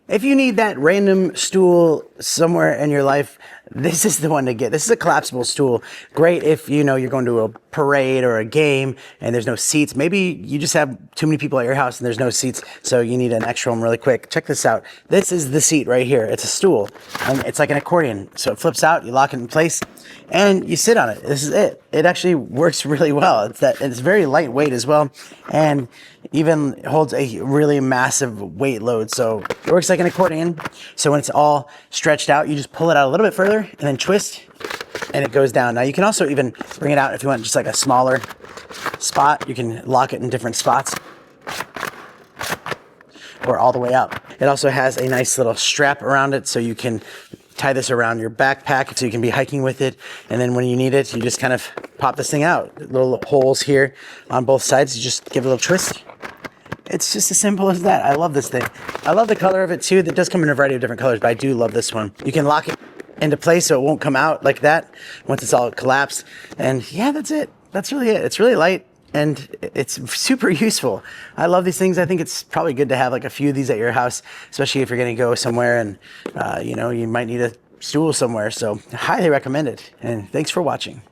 If you need that random stool somewhere in your life, this is the one to get. This is a collapsible stool. Great if, you know, you're going to a parade or a game and there's no seats. Maybe you just have too many people at your house and there's no seats, so you need an extra one really quick. Check this out. This is the seat right here. It's a stool, and it's like an accordion. So it flips out, you lock it in place, and you sit on it. This is it. It actually works really well. It's very lightweight as well, and even holds a really massive weight load. So it works like an accordion. So when it's all stretched out, you just pull it out a little bit further and then twist, and it goes down. Now you can also even bring it out if you want just like a smaller spot. You can lock it in different spots or all the way up. It also has a nice little strap around it, so you can tie this around your backpack so you can be hiking with it. And then when you need it, you just kind of pop this thing out. Little holes here on both sides. You just give it a little twist. It's just as simple as that. I love this thing. I love the color of it too. It does come in a variety of different colors, but I do love this one. You can lock it into place so it won't come out like that once it's all collapsed. And yeah, that's it. That's really it. It's really light and it's super useful. I love these things. I think it's probably good to have like a few of these at your house, especially if you're going to go somewhere and you know, you might need a stool somewhere. So highly recommend it. And thanks for watching.